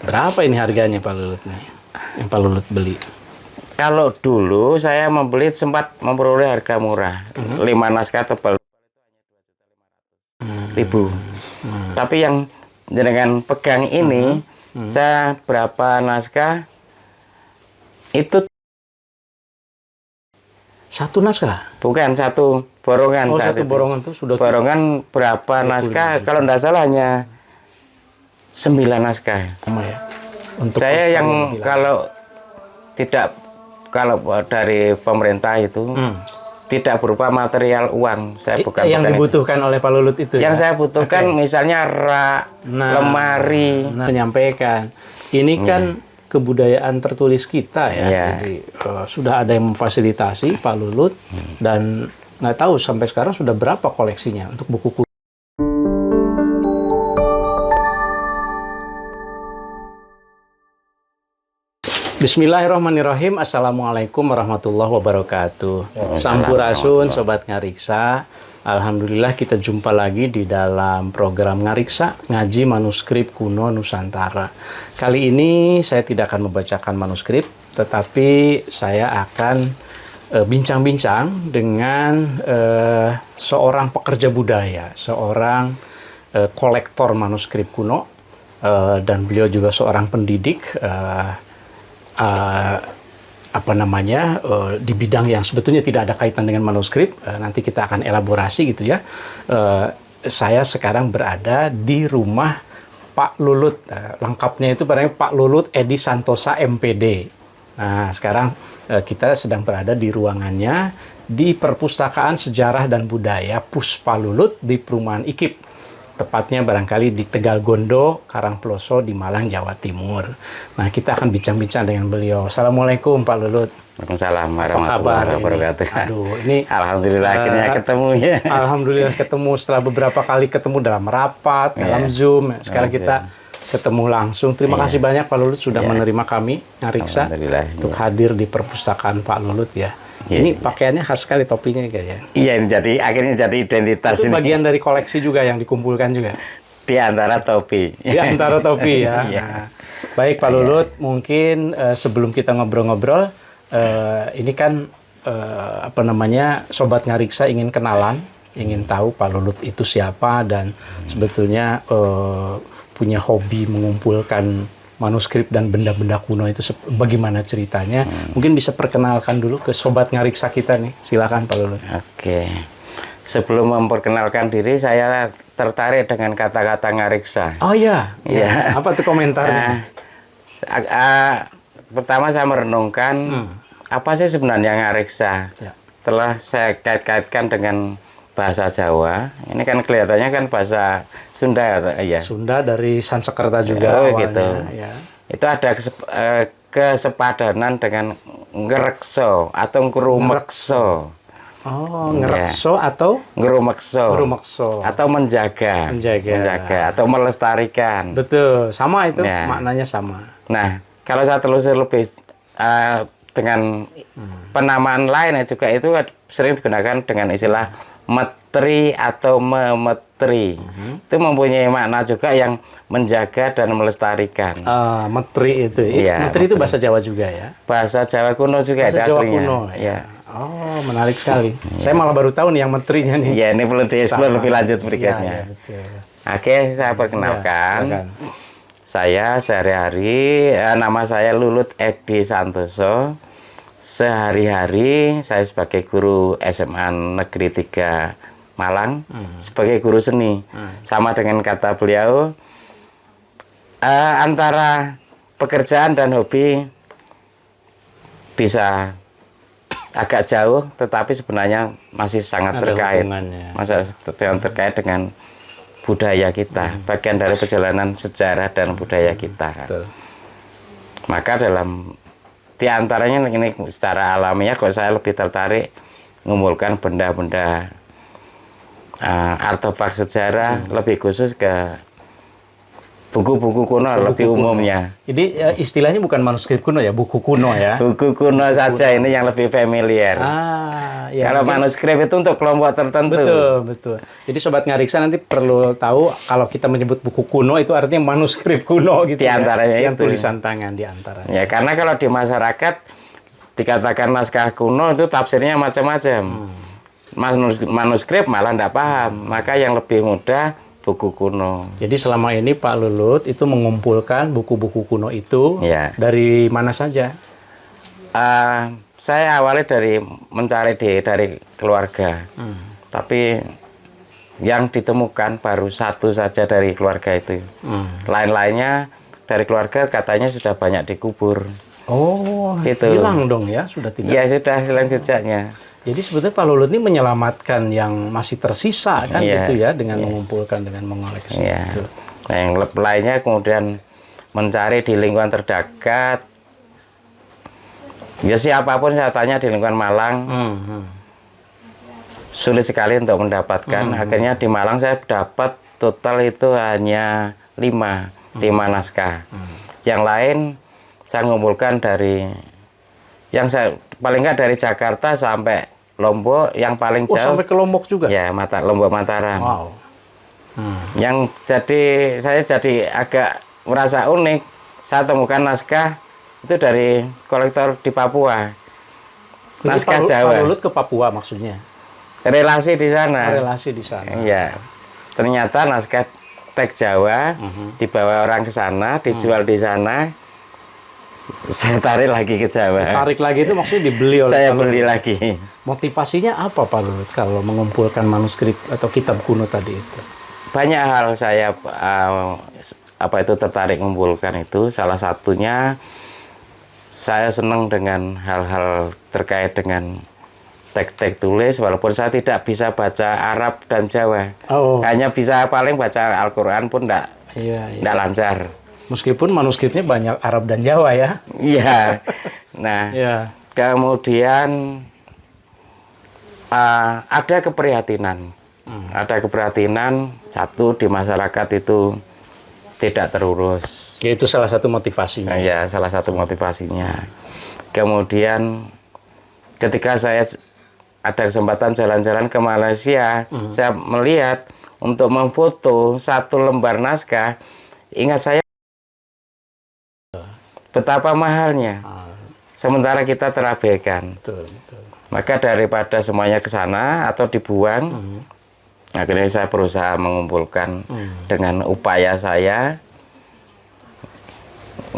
Berapa ini harganya Pak Lulut nih? Yang Pak Lulut beli? Kalau dulu saya membeli sempat memperoleh harga murah. 5 naskah tebal ribu. Tapi yang dengan pegang ini, saya berapa naskah itu Satu naskah? bukan satu borongan. Oh, saat satu itu. borongan tuh sudah Borongan berapa naskah? Kalau tidak salah hanya 9 naskah. sama ya. Untuk Saya yang lebih kalau dari pemerintah itu tidak berupa material uang. Saya bukan yang itu. dibutuhkan oleh Pak Lulut itu. Yang ya? saya butuhkan misalnya rak, lemari. Menyampaikan ini kan kebudayaan tertulis kita ya. Iya. Jadi sudah ada yang memfasilitasi Pak Lulut dan nggak tahu sampai sekarang sudah berapa koleksinya untuk buku kuno. Bismillahirrahmanirrahim. Assalamualaikum warahmatullahi wabarakatuh. Sampurasun Sobat Ngariksa. Alhamdulillah kita jumpa lagi di dalam program Ngariksa, Ngaji Manuskrip Kuno Nusantara. Kali ini saya tidak akan membacakan manuskrip, tetapi saya akan bincang-bincang dengan seorang pekerja budaya, seorang kolektor manuskrip kuno, dan beliau juga seorang pendidik di bidang yang sebetulnya tidak ada kaitan dengan manuskrip. Nanti kita akan elaborasi gitu ya. Saya sekarang berada di rumah Pak Lulut. Lengkapnya itu Pak Lulut Edi Santosa MPD. Nah, sekarang kita sedang berada di ruangannya di Perpustakaan Sejarah dan Budaya Puspa Lulut di Perumahan IKIP. Tepatnya barangkali di Tegal Gondo, Karangploso di Malang, Jawa Timur. Nah, kita akan bincang-bincang dengan beliau. Assalamualaikum Pak Lulut. Waalaikumsalam warahmatullahi wabarakatuh. Aduh, ini alhamdulillah akhirnya ketemu ya. Alhamdulillah ketemu setelah beberapa kali ketemu dalam rapat, dalam Zoom. Sekarang kita ketemu langsung. Terima kasih banyak Pak Lulut sudah menerima kami Ngariksa untuk hadir di perpustakaan Pak Lulut ya. Ini pakaiannya khas sekali topinya kayaknya. Iya, ini jadi akhirnya jadi identitas itu ini. Bagian dari koleksi juga yang dikumpulkan juga. Di antara topi. Di antara topi ya. Nah, baik Pak Lulut, mungkin sebelum kita ngobrol-ngobrol, ini kan Sobat Ngariksa ingin kenalan, ingin tahu Pak Lulut itu siapa dan sebetulnya punya hobi mengumpulkan manuskrip dan benda-benda kuno itu bagaimana ceritanya. Mungkin bisa perkenalkan dulu ke Sobat Ngariksa kita nih. Silakan Pak Lulut. Oke. Sebelum memperkenalkan diri, saya tertarik dengan kata-kata Ngariksa. Oh iya. Iya. Apa tuh komentarnya? Pertama saya merenungkan apa sih sebenarnya Ngariksa. Telah saya kait-kaitkan dengan bahasa Jawa. Ini kan kelihatannya kan bahasa Sunda ya. Sunda dari Sansekerta juga awalnya. Gitu. Ya. Itu ada kesepadanan dengan ngerekso atau ngerumekso. Oh, ngerekso atau ngerumekso. Ngerumekso. Atau menjaga. Menjaga atau melestarikan. Betul, sama itu maknanya sama. Nah, kalau saya telusur lebih dengan penamaan lain juga itu sering digunakan dengan istilah metri atau memetri. Itu mempunyai makna juga yang menjaga dan melestarikan. Metri itu. Iya, metri itu bahasa Jawa juga ya? Bahasa Jawa kuno juga bahasa ada Jawa aslinya. Kuno, ya. Oh, menarik sekali. Saya malah baru tahu nih yang metrinya nih. Iya, ini perlu dieksplor lebih lanjut berikutnya. Oke, saya perkenalkan. Saya sehari-hari, nama saya Lulut Edi Santoso. Sehari-hari saya sebagai guru SMA Negeri 3 Malang, sebagai guru seni. Sama dengan kata beliau, antara pekerjaan dan hobi bisa agak jauh, tetapi sebenarnya masih sangat terkait. Masih terkait dengan budaya kita, bagian dari perjalanan sejarah dan budaya kita. Betul. Maka di antaranya ini secara alamiah kok saya lebih tertarik mengumpulkan benda-benda artefak sejarah, lebih khusus ke buku-buku kuno lebih kuno. umumnya. Jadi istilahnya bukan manuskrip kuno ya, buku kuno ya. Buku kuno saja ini yang lebih familiar. Ya, Kalau mungkin, manuskrip itu untuk kelompok tertentu. betul. Jadi Sobat Ngariksa nanti perlu tahu kalau kita menyebut buku kuno itu artinya manuskrip kuno gitu Di antaranya ya. Yang itu. tulisan tangan di antaranya. Ya, karena kalau di masyarakat dikatakan naskah kuno itu tafsirnya macam-macam. Manuskrip malah tidak paham. Maka yang lebih mudah buku kuno. Jadi selama ini Pak Lulut itu mengumpulkan buku-buku kuno itu Ya. dari mana saja? Saya awalnya dari mencari dari keluarga. Tapi yang ditemukan baru satu saja dari keluarga itu. Lain-lainnya dari keluarga katanya sudah banyak dikubur. Oh, Gitu. hilang dong ya, sudah tidak. Ya sudah hilang jejaknya. Jadi sebetulnya Pak Lulut ini menyelamatkan yang masih tersisa kan Iya. gitu ya, dengan mengumpulkan, dengan mengoleksi Ya. itu. Nah, yang lainnya kemudian mencari di lingkungan terdekat. Ya siapapun saya tanya di lingkungan Malang, sulit sekali untuk mendapatkan. Akhirnya di Malang saya dapat total itu hanya 5 naskah. Yang lain saya ngumpulkan dari, yang saya paling nggak dari Jakarta sampai Lombok, yang paling Oh, jauh sampai ke Lombok juga? ya Lombok Mataram. Wow. Yang saya jadi agak merasa unik, saya temukan naskah itu dari kolektor di Papua. Jadi Naskah Pak Jawa. Lulut ke Papua maksudnya? Relasi di sana. Relasi di sana. Iya. Ternyata naskah teks Jawa dibawa orang ke sana, dijual di sana. Saya tarik lagi ke Jawa. Tarik lagi itu maksudnya dibeli oleh Saya Pak Lulut. beli lagi. Motivasinya apa Pak Lulut kalau mengumpulkan manuskrip atau kitab kuno tadi itu? Banyak hal saya tertarik mengumpulkan itu. Salah satunya saya senang dengan hal-hal terkait dengan teks-teks tulis, walaupun saya tidak bisa baca Arab dan Jawa. Oh. Hanya bisa paling baca Al-Quran pun tidak Iya. lancar. Meskipun manuskripnya banyak Arab dan Jawa ya. Iya. Nah, Iya. kemudian ada keprihatinan. Ada keprihatinan satu di masyarakat itu tidak terurus. Ya, itu salah satu motivasinya. Nah, ya, salah satu motivasinya. Kemudian ketika saya ada kesempatan jalan-jalan ke Malaysia, saya melihat untuk memfoto satu lembar naskah, ingat saya betapa mahalnya. Sementara kita terabaikan. Betul. Maka daripada semuanya ke sana atau dibuang, akhirnya saya berusaha mengumpulkan dengan upaya saya,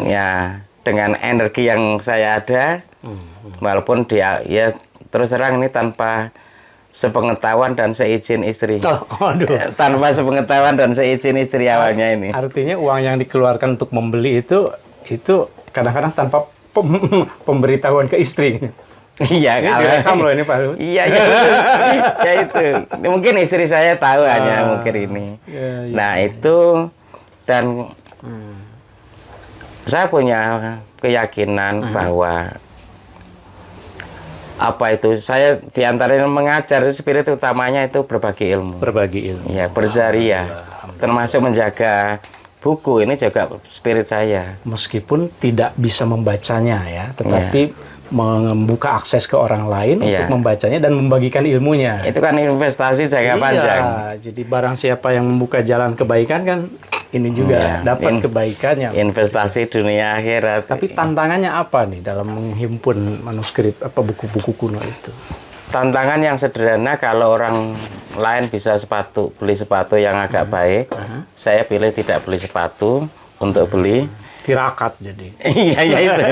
ya dengan energi yang saya ada, walaupun dia ya terus terang ini tanpa sepengetahuan dan seizin istri. Tanpa sepengetahuan dan seizin istri awalnya ini. Artinya uang yang dikeluarkan untuk membeli itu kadang-kadang tanpa pemberitahuan ke istri. Iya, Ini direkam loh ini Pak Lulut. Iya, ya itu. Mungkin istri saya tahu hanya mungkin ini. Ya. Nah itu, dan saya punya keyakinan bahwa apa itu, saya diantaranya mengajar, spirit utamanya itu berbagi ilmu. Berbagi ilmu. Ya, berzaria, termasuk menjaga buku ini juga spirit saya. Meskipun tidak bisa membacanya ya, tetapi membuka akses ke orang lain untuk membacanya dan membagikan ilmunya. Itu kan investasi jangka panjang. Jadi barang siapa yang membuka jalan kebaikan kan ini juga dapat kebaikannya. Investasi dunia akhirat. Tapi tantangannya apa nih dalam menghimpun manuskrip apa buku-buku kuno itu? Tantangan yang sederhana, kalau orang lain bisa beli sepatu yang agak baik, saya pilih tidak beli sepatu untuk beli tirakat jadi. Iya itu.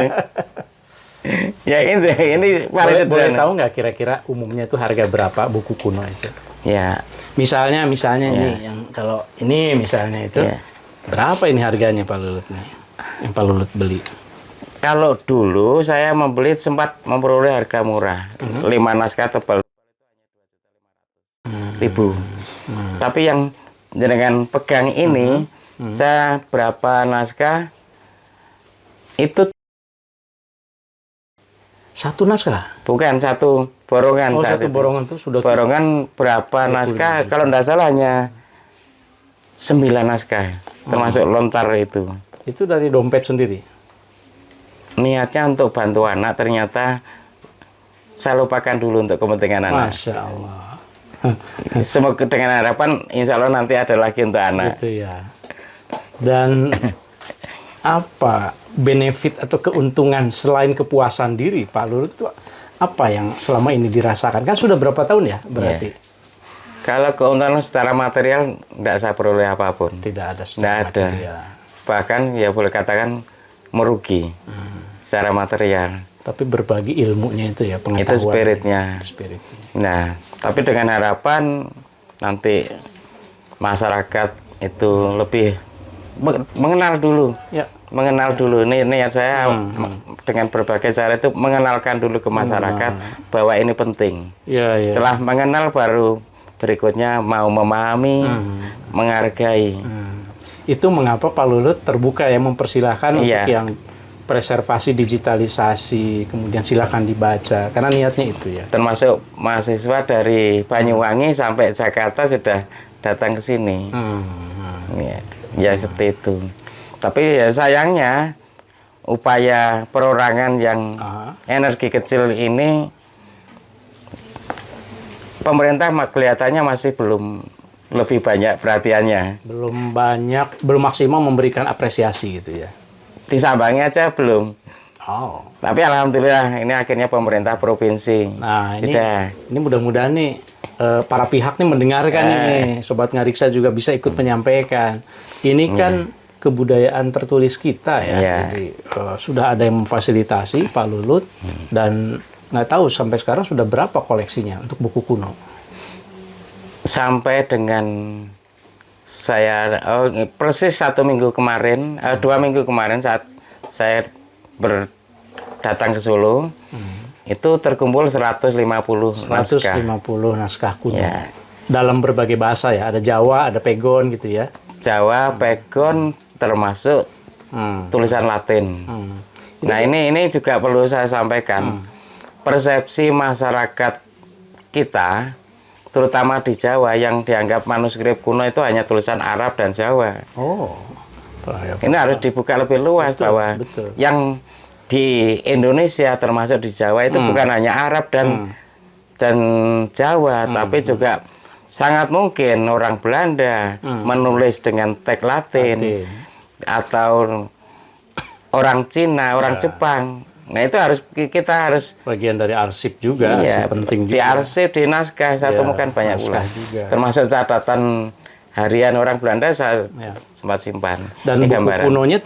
Ya ini paling sederhana. Boleh tahu nggak kira-kira umumnya itu harga berapa buku kuno itu? Ya. Misalnya ini yang kalau ini misalnya itu berapa ini harganya Pak Lulut nih? Yang Pak Lulut beli? Kalau dulu saya membeli sempat memperoleh harga murah, 5 naskah tebal ribu. Tapi yang dengan pegang ini, saya berapa naskah itu. Satu naskah? Bukan, satu borongan. Oh, satu borongan itu sudah. Borongan berapa naskah? Kalau tidak salah hanya 9 naskah. termasuk lontar itu. Itu dari dompet sendiri? Niatnya untuk bantu anak, ternyata saya lupakan dulu untuk kepentingan anak. Masya Allah. Semoga dengan harapan insya Allah nanti ada lagi untuk anak. Gitu ya. Dan apa benefit atau keuntungan selain kepuasan diri, Pak Lulut, itu apa yang selama ini dirasakan? Kan sudah berapa tahun ya berarti? Kalau keuntungan secara material tidak saya peroleh apapun. Tidak ada Tidak secara ada. material. Bahkan ya boleh katakan merugi secara material. Tapi berbagi ilmunya itu ya, pengetahuan. Itu spiritnya. Spiritnya. Nah, tapi dengan harapan nanti masyarakat itu lebih mengenal dulu. Ya. Mengenal dulu. Ini niat saya dengan berbagai cara itu mengenalkan dulu ke masyarakat bahwa ini penting. Ya, ya. Setelah mengenal baru berikutnya mau memahami, menghargai. Itu mengapa Pak Lulut terbuka ya, mempersilahkan untuk yang preservasi digitalisasi, kemudian silakan dibaca, karena niatnya itu ya. Termasuk mahasiswa dari Banyuwangi sampai Jakarta sudah datang ke sini. Ya seperti itu. Tapi ya sayangnya upaya perorangan yang energi kecil ini pemerintah kelihatannya masih belum lebih banyak perhatiannya. Belum maksimal memberikan apresiasi gitu ya. Disambangi aja belum. Oh. Tapi alhamdulillah ini akhirnya pemerintah provinsi. Nah, ini mudah-mudahan nih para pihak nih mendengarkan ini. Sobat Ngariksa juga bisa ikut menyampaikan. Ini kan kebudayaan tertulis kita ya. Jadi sudah ada yang memfasilitasi Pak Lulut dan nggak tahu sampai sekarang sudah berapa koleksinya untuk buku kuno. Sampai dengan saya persis 1 minggu kemarin, 2 minggu kemarin saat saya datang ke Solo, itu terkumpul 150 naskah. 150 naskah kuno. Ya. Dalam berbagai bahasa ya, ada Jawa, ada Pegon gitu ya. Jawa, Pegon, termasuk tulisan Latin. Nah ini juga perlu saya sampaikan. Persepsi masyarakat kita, terutama di Jawa, yang dianggap manuskrip kuno itu hanya tulisan Arab dan Jawa. Oh, ini harus dibuka lebih luas bahwa yang di Indonesia termasuk di Jawa itu bukan hanya Arab dan Jawa, tapi juga sangat mungkin orang Belanda menulis dengan teks Latin atau orang Cina, orang Jepang. Nah itu kita harus bagian dari arsip juga, penting juga. Di arsip, di naskah saya temukan banyak pula. Termasuk catatan harian orang Belanda saya sempat simpan. Dan buku kunonya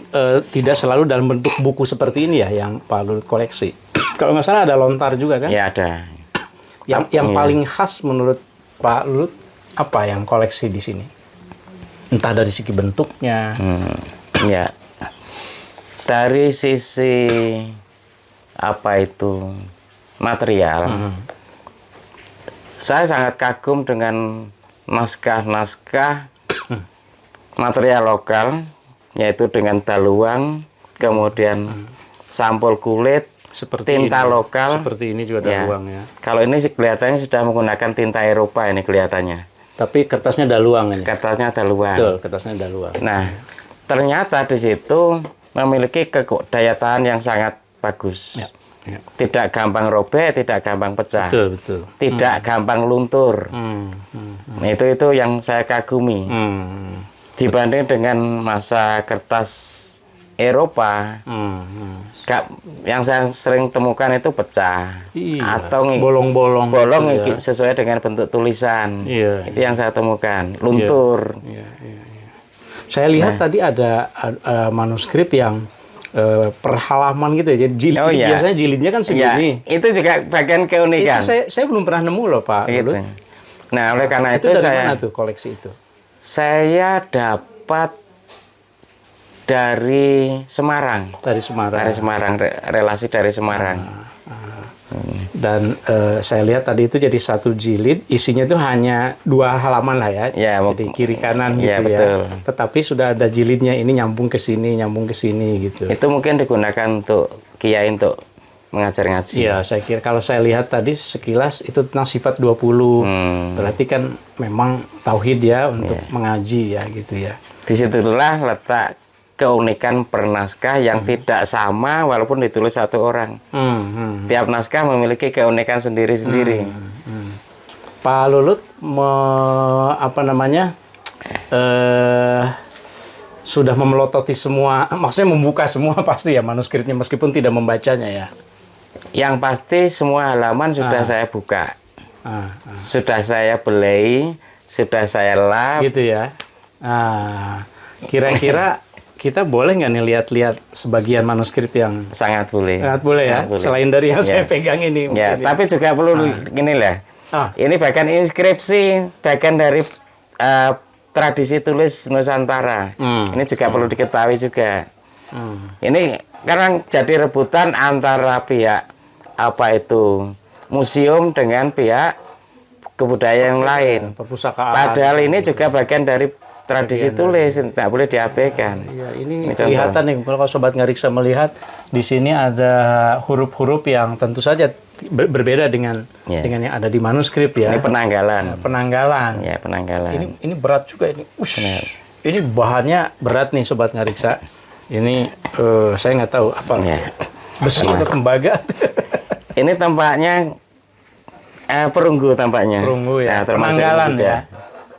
tidak selalu dalam bentuk buku seperti ini ya, yang Pak Lulut koleksi. Kalau nggak salah ada lontar juga kan? Ya ada. Yang paling khas menurut Pak Lulut apa yang koleksi di sini? Entah dari segi bentuknya. Ya. Dari sisi apa itu material, saya sangat kagum dengan naskah-naskah material lokal, yaitu dengan daluang, kemudian sampul kulit, seperti tinta lokal. Seperti ini juga daluang ya. Kalau ini kelihatannya sudah menggunakan tinta Eropa ini kelihatannya. Tapi kertasnya daluang ini. Kertasnya daluang. Betul, kertasnya daluang. Nah, ternyata di situ memiliki daya tahan yang sangat bagus. Tidak gampang robek, tidak gampang pecah. Betul. Tidak gampang luntur. Itu yang saya kagumi. Dibanding dengan masa kertas Eropa, yang saya sering temukan itu pecah. Atau bolong-bolong gitu sesuai dengan bentuk tulisan. Itu yang saya temukan, luntur. Saya lihat tadi ada manuskrip yang per halaman gitu ya. Jadi biasanya jilidnya kan segini. Itu juga bagian keunikan. Itu saya belum pernah nemu loh Pak Lulut. Nah, oleh karena itu dari mana tuh koleksi itu? Saya dapat dari Semarang. Dari Semarang, relasi dari Semarang. Dan saya lihat tadi itu jadi satu jilid, isinya itu hanya 2 halaman lah ya. Jadi kiri kanan gitu betul. ya. Tetapi sudah ada jilidnya, ini nyambung ke sini gitu. Itu mungkin digunakan untuk kiai untuk mengajar ngaji. Iya, saya kira kalau saya lihat tadi sekilas itu tentang sifat 20. Berarti kan memang tauhid ya untuk mengaji ya gitu ya. Disitulah letak keunikan pernaskah yang tidak sama walaupun ditulis satu orang. Tiap naskah memiliki keunikan sendiri-sendiri. Pak Lulut sudah memelototi semua, maksudnya membuka semua pasti ya manuskripnya meskipun tidak membacanya ya. Yang pasti semua halaman sudah saya buka, sudah saya belai, sudah saya lap. Gitu ya. Kira-kira kita boleh nggak nih lihat-lihat sebagian manuskrip yang Sangat boleh. sangat boleh ya, Sangat boleh. selain dari yang Ya. saya pegang ini. Ya, mungkin tapi juga perlu gini lah. Ini bagian inskripsi, bagian dari tradisi tulis Nusantara. Ini juga perlu diketahui juga. Ini karena jadi rebutan antara pihak apa itu museum dengan pihak kebudayaan yang lain. Perpustakaan. Padahal ini juga bagian dari tradisi tulis, tidak boleh diabaikan. Ya, ini Ini contoh. kelihatan nih kalau Sobat Ngariksa melihat di sini ada huruf-huruf yang tentu saja berbeda dengan Ya. dengan yang ada di manuskrip ya. Ini penanggalan. Penanggalan. Ya, penanggalan. Ini berat juga ini. Ini bahannya berat nih Sobat Ngariksa. Ini saya nggak tahu apa. Ya. Besi atau tembaga. Ini tampaknya perunggu tampaknya. Perunggu ya. Nah, termasuk Penanggalan ini juga. ya.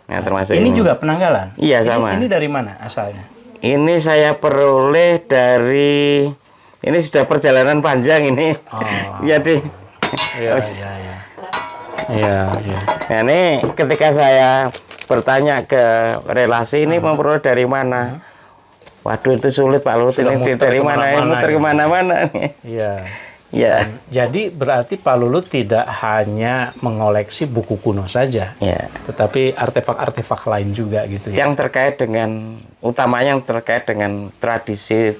Nah, termasuk Ini juga penanggalan. Iya, sama. Ini dari mana asalnya? Ini saya peroleh dari, ini sudah perjalanan panjang ini. Jadi, Iya, iya. Iya, iya. nah, ini ketika saya bertanya ke relasi ini memperoleh dari mana? Waduh, itu sulit Pak Lulut, Sudah ini muter dari mana? kemana-mana Muter ya. kemana-mana. Iya. Ya, Jadi berarti Pak Lulut tidak hanya mengoleksi buku kuno saja, ya. tetapi artefak-artefak lain juga gitu ya. Yang terkait dengan, utamanya yang terkait dengan tradisi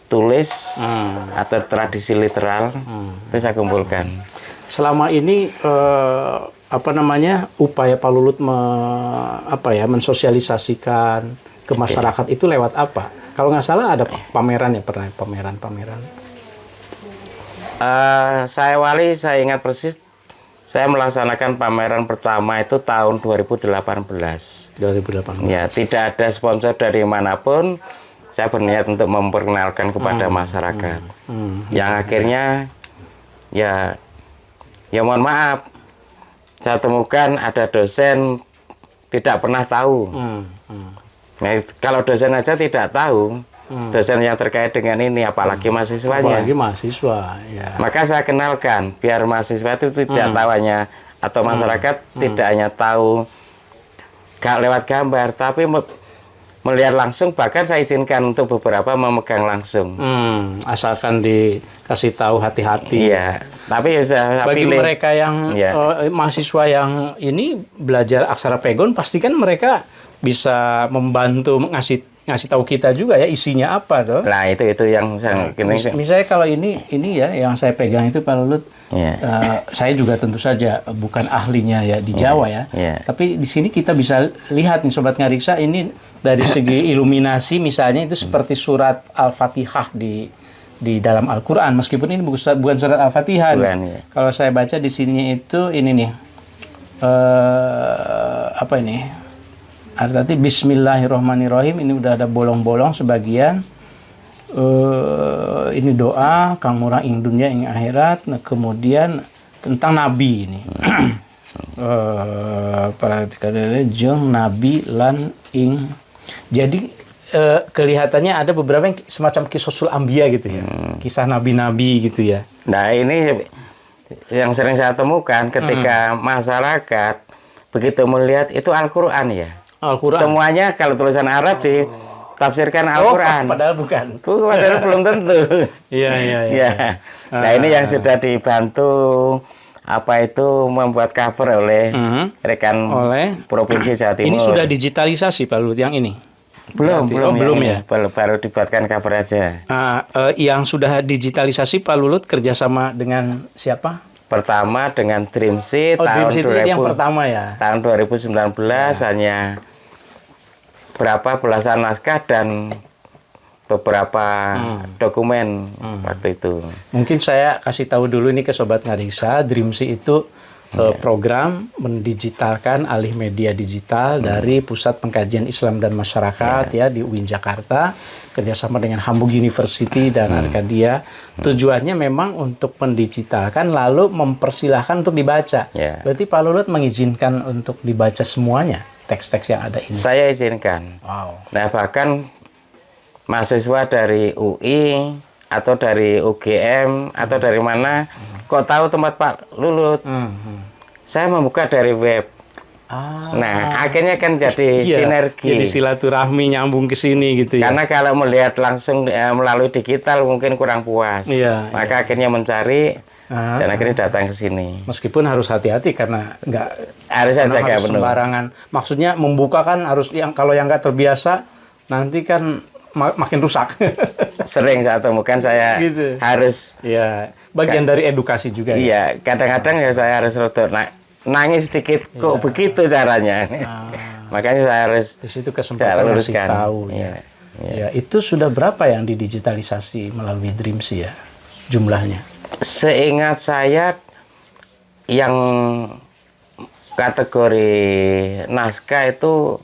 tulis atau tradisi literal, itu saya kumpulkan. Selama ini upaya Pak Lulut mensosialisasikan ke masyarakat itu lewat apa? Kalau nggak salah ada pameran ya, pernah pameran. Saya ingat persis, saya melaksanakan pameran pertama itu tahun 2018. 2018. Ya, tidak ada sponsor dari manapun. Saya berniat untuk memperkenalkan kepada masyarakat. Yang akhirnya, ya mohon maaf, saya temukan ada dosen tidak pernah tahu. Nah, kalau dosen aja tidak tahu, dosen yang terkait dengan ini, apalagi mahasiswanya. Apalagi mahasiswa, ya. Maka saya kenalkan, biar mahasiswa itu tidak tahu hanya, atau masyarakat tidak hanya tahu lewat gambar, tapi melihat langsung, bahkan saya izinkan untuk beberapa memegang langsung. Asalkan dikasih tahu hati-hati. Iya, tapi saya Bagi pilih. mereka yang mahasiswa yang ini belajar aksara pegon, pastikan mereka bisa membantu ngasih tahu kita juga ya isinya apa tuh. Nah, itu yang saya Misalnya kalau ini ya yang saya pegang itu Pak Lulut, Iya. saya juga tentu saja bukan ahlinya ya di Jawa ya. Iya. Tapi di sini kita bisa lihat nih Sobat Ngariksa, ini dari segi iluminasi misalnya itu seperti surat Al-Fatihah di dalam Al-Qur'an, meskipun ini bukan surat Al-Fatihah. Bukan, ya. Kalau saya baca di sininya itu ini nih. Apa ini? Artinya Bismillahirrahmanirrahim, ini udah ada bolong-bolong sebagian. Ini doa kang murah ing dunia ing akhirat. Nah, kemudian tentang nabi ini. Perhatikan jeung nabi lan ing. Jadi kelihatannya ada beberapa yang semacam kisosul ambia gitu ya. Kisah nabi-nabi gitu ya. Nah, ini yang sering saya temukan ketika masyarakat begitu melihat itu Al-Qur'an ya. Al-Qur'an. Semuanya kalau tulisan Arab ditafsirkan Al-Qur'an. Padahal bukan. Padahal belum tentu. Iya. Ya. Nah, ini yang sudah dibantu membuat cover oleh rekan Provinsi Jawa Timur. Ini sudah digitalisasi Pak Lulut yang ini? Belum ya. Baru dibuatkan cover aja. Yang sudah digitalisasi Pak Lulut kerjasama dengan siapa? Pertama dengan Dreamseed tahun Dreamseed 2000. yang pertama ya. Tahun 2019 hanya berapa belasan naskah dan beberapa dokumen waktu itu. Mungkin saya kasih tahu dulu ini ke Sobat Ngariksa, Dreamseed itu program mendigitalkan alih media digital dari Pusat Pengkajian Islam dan Masyarakat ya di UIN Jakarta kerjasama dengan Hamburg University dan Arcadia. Tujuannya memang untuk mendigitalkan lalu mempersilahkan untuk dibaca. Berarti Pak Lulut mengizinkan untuk dibaca semuanya teks-teks yang ada ini. Saya izinkan. Wow. Nah, bahkan mahasiswa dari UI atau dari UGM atau dari mana kok tahu tempat Pak Lulut? Saya membuka dari web. Nah, akhirnya kan jadi sinergi. Jadi silaturahmi nyambung ke sini gitu ya. Karena kalau melihat langsung melalui digital mungkin kurang puas. Maka akhirnya mencari dan akhirnya datang ke sini. Meskipun harus hati-hati karena nggak harus jaga benar. Sembarangan. Maksudnya membuka kan harus kalau yang nggak terbiasa nanti kan makin rusak. Sering saya temukan saya gitu. Harus. Ya, bagian dari edukasi juga. Iya, kadang-kadang ya saya harus nangis sedikit kok begitu caranya. Makanya saya harus di situ kesempatan ngasih tahu ya. Itu sudah berapa yang didigitalisasi melalui Dreams ya jumlahnya? Seingat saya yang kategori naskah itu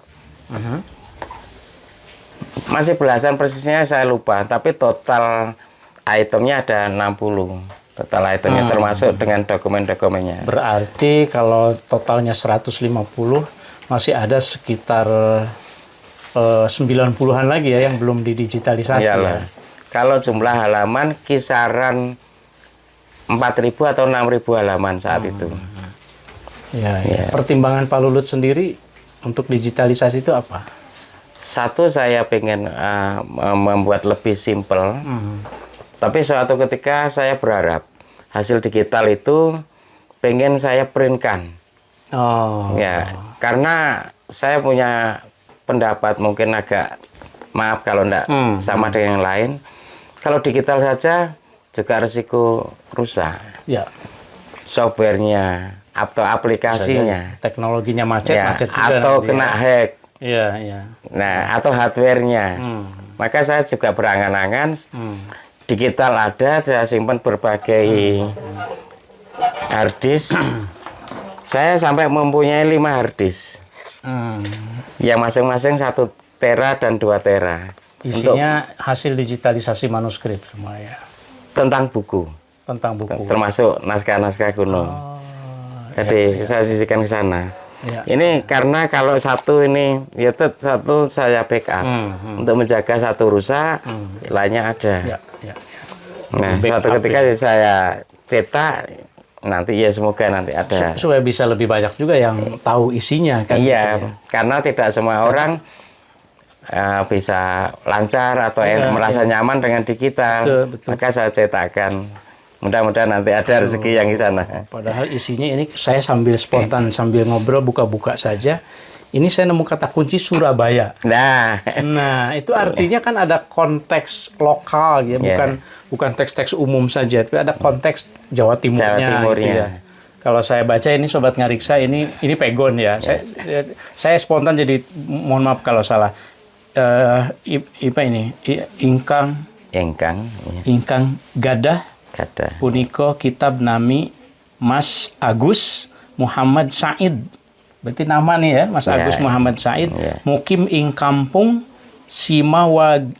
masih belasan, persisnya saya lupa, tapi total itemnya ada 60. Total itemnya termasuk dengan dokumen-dokumennya. Berarti kalau totalnya 150 masih ada sekitar 90-an lagi ya yang belum didigitalisasi. Ya. Kalau jumlah halaman kisaran 4.000 atau 6.000 halaman saat itu. Ya. Pertimbangan Pak Lulut sendiri untuk digitalisasi itu apa? Satu, saya pengen membuat lebih simpel. Tapi suatu ketika saya berharap hasil digital itu pengen saya printkan. Karena saya punya pendapat mungkin agak, maaf kalau enggak sama dengan yang lain. Kalau digital saja juga risiko rusak. Softwarenya atau aplikasinya. Teknologinya macet juga. Atau kena hack. Nah, atau hardware-nya. Maka saya juga berangan-angan digital ada, saya simpan berbagai harddisk. Saya sampai mempunyai 5 harddisk. Yang masing-masing 1 tera dan 2 tera. Isinya hasil digitalisasi manuskrip semua ya. Tentang buku. Termasuk naskah-naskah kuno. Jadi saya sisihkan ke sana. Ini karena kalau satu ini, satu saya backup untuk menjaga satu rusak, lainnya ada. Nah, suatu ketika saya cetak, nanti ya semoga nanti ada. Supaya bisa lebih banyak juga yang tahu isinya kan. Karena tidak semua orang bisa lancar atau merasa nyaman dengan digital. Betul. Maka saya cetakkan. Mudah-mudahan nanti ada rezeki yang di sana. Padahal isinya ini saya sambil spontan, sambil ngobrol, buka-buka saja. Ini saya nemu kata kunci Surabaya. Nah, itu artinya kan ada konteks lokal ya, bukan teks-teks umum saja, tapi ada konteks Jawa Timurnya. Gitu ya. Kalau saya baca ini Sobat Ngariksa, ini pegon ya. Saya spontan jadi mohon maaf kalau salah. Ingkang gadah puniko kitab nami Mas Agus Muhammad Said. Berarti nama nih ya, Mas Agus Muhammad Said. Mukim ing kampung Simowagean,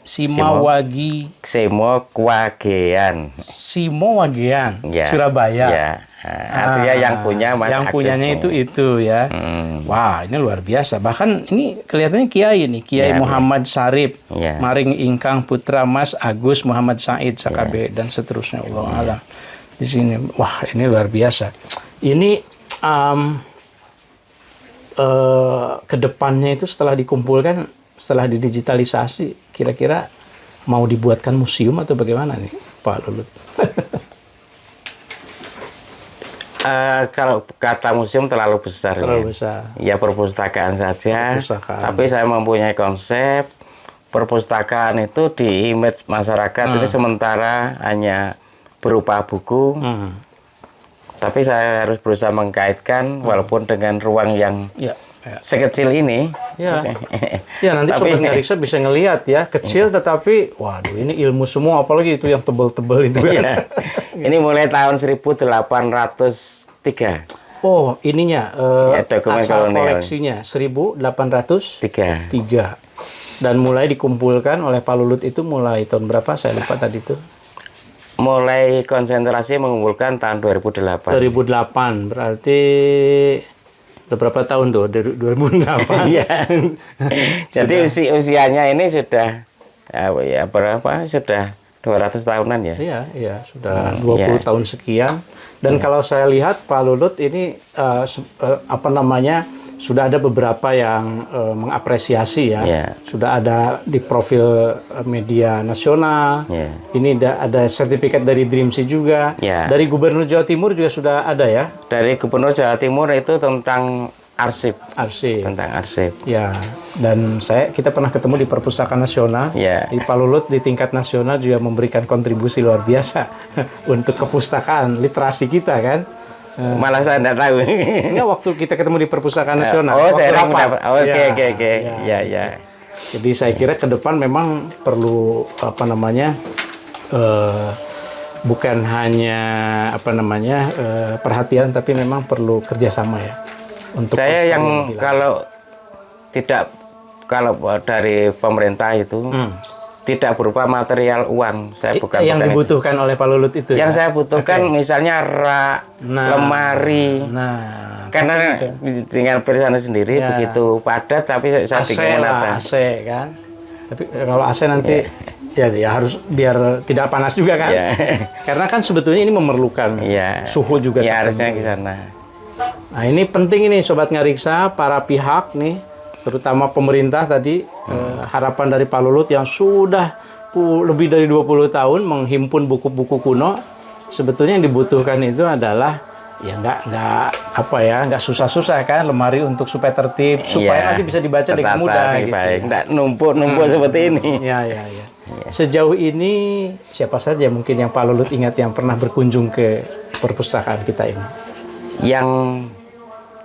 Surabaya. Artinya yang punya Mas yang Agus. Punyanya itu ya. Wah, ini luar biasa. Bahkan ini kelihatannya Kiai nih, Kiai Muhammad Sarip, Maring Ingkang Putra Mas Agus Muhammad Said SKB dan seterusnya. Allah alam. Di sini, wah ini luar biasa. Ini kedepannya itu setelah dikumpulkan, setelah didigitalisasi, kira-kira mau dibuatkan museum atau bagaimana nih, Pak Lulut? Kalau kata museum terlalu besar. Ya perpustakaan saja. Tapi saya mempunyai konsep perpustakaan itu di image masyarakat ini sementara hanya berupa buku. Tapi saya harus berusaha mengkaitkan walaupun dengan ruang yang sekecil ini. Nanti Sobat Ngariksa bisa ngelihat ya, kecil tetapi waduh ini ilmu semua, apalagi itu yang tebel-tebel itu kan. Ini mulai tahun 1803. Oh, ininya Ya, dokumen asal kolonial. koleksinya 1803. Tiga. Dan mulai dikumpulkan oleh Pak Lulut itu mulai tahun berapa? Saya lupa tadi itu. Mulai konsentrasi mengumpulkan tahun 2008. 2008. Berarti udah berapa tahun tuh? Dari 2008. Iya. Jadi usianya ini sudah berapa? Sudah 200 tahunan ya. Iya, iya, sudah 20 iya. tahun sekian. Dan kalau saya lihat Pak Lulut ini apa namanya? Sudah ada beberapa yang mengapresiasi ya. Iya. Sudah ada di profil media nasional. Iya. Ini ada sertifikat dari Dreamsea juga. Iya. Dari Gubernur Jawa Timur juga sudah ada ya. Dari Gubernur Jawa Timur itu tentang arsip, Arsip. tentang arsip. Ya, dan kita pernah ketemu di Perpustakaan Nasional. Ya. Di Pak Lulut di tingkat nasional juga memberikan kontribusi luar biasa untuk kepustakaan literasi kita kan. Malah saya tidak tahu. Enggak, waktu kita ketemu di Perpustakaan Nasional. Oh, waktu saya rapat. mendapat. Oke, Ya, oke. ya. Ya. Jadi saya kira ke depan memang perlu apa namanya bukan hanya apa namanya perhatian, tapi memang perlu kerjasama ya. Untuk Saya yang pelestarian lebih kalau dari pemerintah itu tidak berupa material uang. Saya bukan yang itu. dibutuhkan oleh Pak Lulut itu. Yang ya? saya butuhkan misalnya rak, lemari. Nah, Karena dengan perusahaan sendiri Ya. begitu padat, tapi saya AC bingung lah, menata. AC kan. Tapi kalau AC nanti ya harus biar tidak panas juga kan. Ya. Karena kan sebetulnya ini memerlukan Iya. suhu juga. Ya, tertentu. harusnya ke sana. Nah, ini penting ini Sobat Ngariksa, para pihak nih, terutama pemerintah tadi, harapan dari Pak Lulut yang sudah lebih dari 20 tahun menghimpun buku-buku kuno. Sebetulnya yang dibutuhkan itu adalah ya nggak susah-susah kan, lemari untuk supaya tertib, supaya Iya. nanti bisa dibaca dengan Tertata, mudah gitu. baik. Nggak numpuk-numpuk seperti ini. Ya. Sejauh ini siapa saja mungkin yang Pak Lulut ingat yang pernah berkunjung ke perpustakaan kita ini? Yang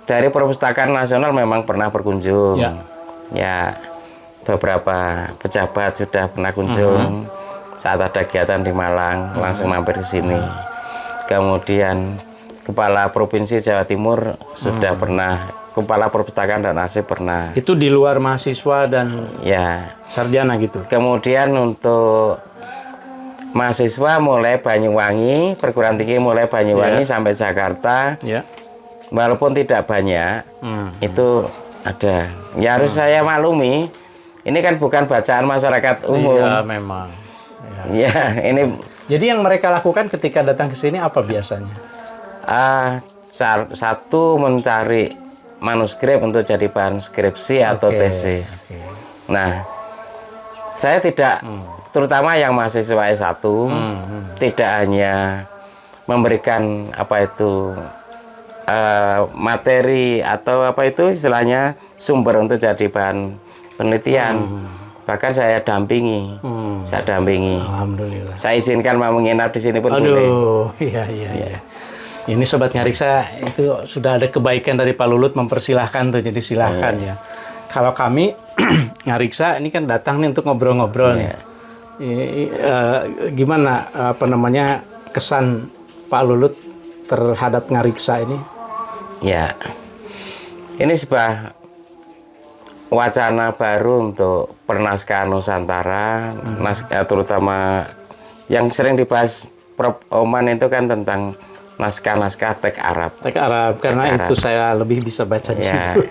dari Perpustakaan Nasional memang pernah berkunjung. Ya, beberapa pejabat sudah pernah kunjung. Saat ada kegiatan di Malang, langsung mampir ke sini. Kemudian Kepala Provinsi Jawa Timur sudah pernah, Kepala Perpustakaan dan Arsip pernah. Itu di luar mahasiswa dan Ya. sarjana gitu. Kemudian untuk mahasiswa mulai Banyuwangi, perguruan tinggi mulai Banyuwangi sampai Jakarta. Ya. Walaupun tidak banyak, itu ada. Ya harus saya maklumi, ini kan bukan bacaan masyarakat umum. Iya, memang. Ya, ini Jadi yang mereka lakukan ketika datang ke sini apa biasanya? satu mencari manuskrip untuk jadi bahan skripsi atau tesis. Nah, saya tidak, terutama yang mahasiswa S1, tidak hanya memberikan apa itu materi atau apa itu istilahnya sumber untuk jadi bahan penelitian. Bahkan saya dampingi, Alhamdulillah. Saya izinkan mau menginap di sini pun boleh. Aduh, iya. Ini Sobat Ngariksa, itu sudah ada kebaikan dari Pak Lulut mempersilahkan tuh, jadi silahkan ya. Kalau kami Ngariksa ini kan datang nih untuk ngobrol-ngobrol nih. Gimana apa namanya kesan Pak Lulut terhadap Ngariksa ini? Ya, ini sebuah wacana baru untuk pernaskahan Nusantara, terutama yang sering dibahas Prof. Oman itu kan tentang naskah-naskah teks Arab. Teks Arab, karena Arab. itu saya lebih bisa baca di Ya. situ.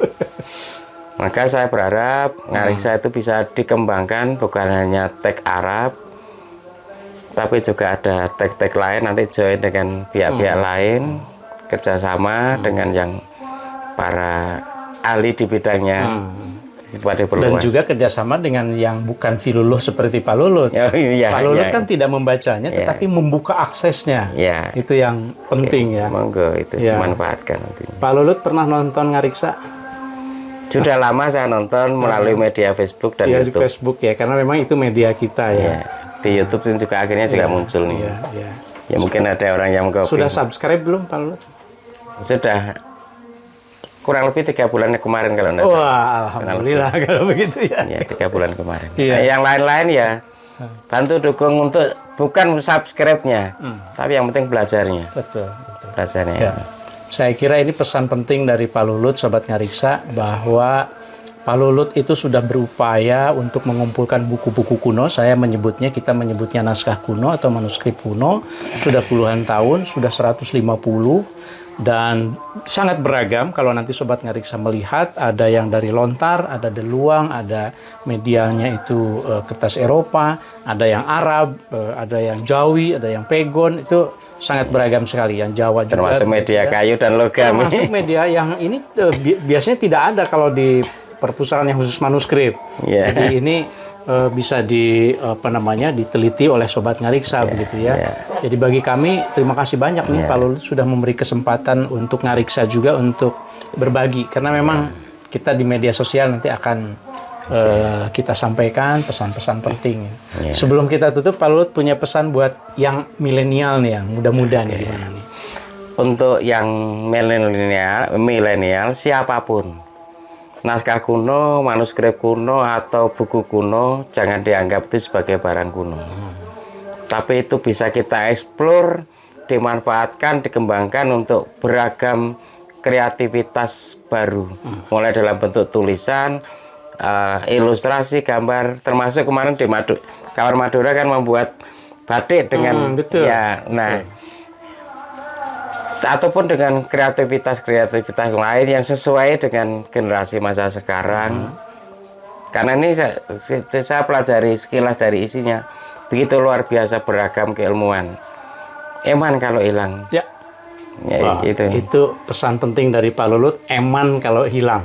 Maka saya berharap Ngariksa itu bisa dikembangkan bukan hanya teks Arab, tapi juga ada teks-teks lain, nanti join dengan pihak-pihak lain, kerjasama dengan yang para ahli di bidangnya. Dan juga kerjasama dengan yang bukan filoloh seperti Pak Lulut. Pak Lulut kan tidak membacanya, tetapi membuka aksesnya. Itu yang penting ya. Monggo itu dimanfaatkan nanti. Pak Lulut pernah nonton Ngariksa? Sudah lama saya nonton melalui media Facebook dan YouTube. Di Facebook ya, karena memang itu media kita ya. Di YouTube juga akhirnya juga muncul nih. Ya mungkin ada orang yang sudah subscribe belum Pak Lulut? Sudah. Kurang lebih 3 bulan kemarin kalau enggak salah. Wah, alhamdulillah kalau begitu ya. Ya, 3 bulan kemarin. Nah, yang lain-lain ya bantu dukung untuk bukan subscribe-nya, tapi yang penting belajarnya. Betul. Belajarnya. Ya. Saya kira ini pesan penting dari Pak Lulut, Sobat Ngariksa, bahwa Pak Lulut itu sudah berupaya untuk mengumpulkan buku-buku kuno. Kita menyebutnya naskah kuno atau manuskrip kuno. Sudah puluhan tahun, sudah 150. Dan sangat beragam. Kalau nanti Sobat Ngariksa melihat, ada yang dari lontar, ada deluang, ada medianya itu kertas Eropa, ada yang Arab, ada yang Jawi, ada yang pegon. Itu sangat beragam sekali. Yang Jawa juga. Termasuk media kayu dan logam. Termasuk media yang ini biasanya tidak ada kalau di perpustakaan yang khusus manuskrip. Jadi ini bisa diteliti oleh Sobat Ngariksa begitu ya. Jadi bagi kami terima kasih banyak nih Pak Lulut sudah memberi kesempatan untuk Ngariksa juga untuk berbagi, karena memang kita di media sosial nanti akan kita sampaikan pesan-pesan penting. Sebelum kita tutup, Pak Lulut punya pesan buat yang milenial nih, yang muda-muda nih, gimana nih? Untuk yang milenial siapapun, naskah kuno, manuskrip kuno, atau buku kuno, jangan dianggap itu sebagai barang kuno. Tapi itu bisa kita eksplor, dimanfaatkan, dikembangkan untuk beragam kreativitas baru. Mulai dalam bentuk tulisan, ilustrasi, gambar, termasuk kemarin di Kamar Madura kan membuat batik dengan ataupun dengan kreativitas lain yang sesuai dengan generasi masa sekarang. Karena ini saya pelajari sekilas dari isinya, begitu luar biasa beragam keilmuan. Eman kalau hilang. Itu pesan penting dari Pak Lulut, eman kalau hilang.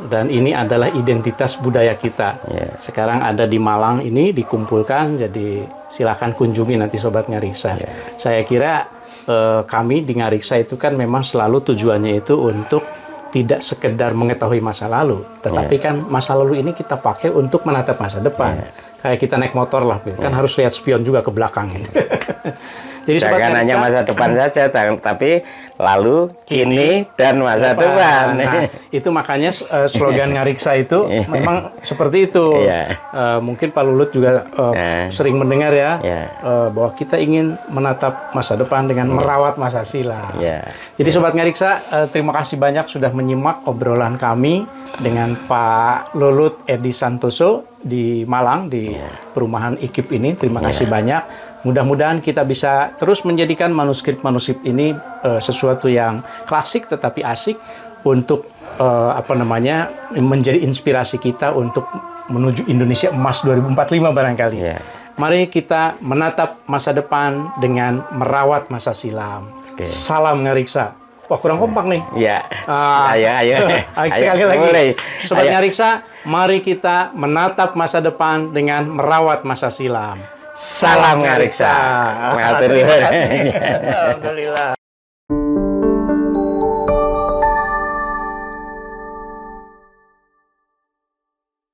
Dan ini adalah identitas budaya kita. Sekarang ada di Malang ini dikumpulkan, jadi silakan kunjungi nanti Sobat Ngariksa. Saya kira kami di Ngariksa itu kan memang selalu tujuannya itu untuk tidak sekedar mengetahui masa lalu, tetapi kan masa lalu ini kita pakai untuk menatap masa depan. Kayak kita naik motor lah, kan harus lihat spion juga ke belakang. Jadi jangan hanya masa depan saja, tapi lalu, kini, dan masa depan. Nah, itu makanya slogan Ngariksa itu memang seperti itu. Mungkin Pak Lulut juga sering mendengar ya, bahwa kita ingin menatap masa depan dengan merawat masa silam. Jadi Sobat Ngariksa, terima kasih banyak sudah menyimak obrolan kami dengan Pak Lulut Edi Santoso di Malang, di perumahan IKIP ini. Terima kasih banyak. Mudah-mudahan kita bisa terus menjadikan manuskrip-manuskrip ini sesuatu yang klasik tetapi asik untuk menjadi inspirasi kita untuk menuju Indonesia Emas 2045 barangkali. Mari kita menatap masa depan dengan merawat masa silam. Salam Ngariksa. Wah, kurang kompak nih. Ayo. Sekali lagi. Mulai. Sobat Ngariksa, mari kita menatap masa depan dengan merawat masa silam. Salam Ngariksa. Alhamdulillah.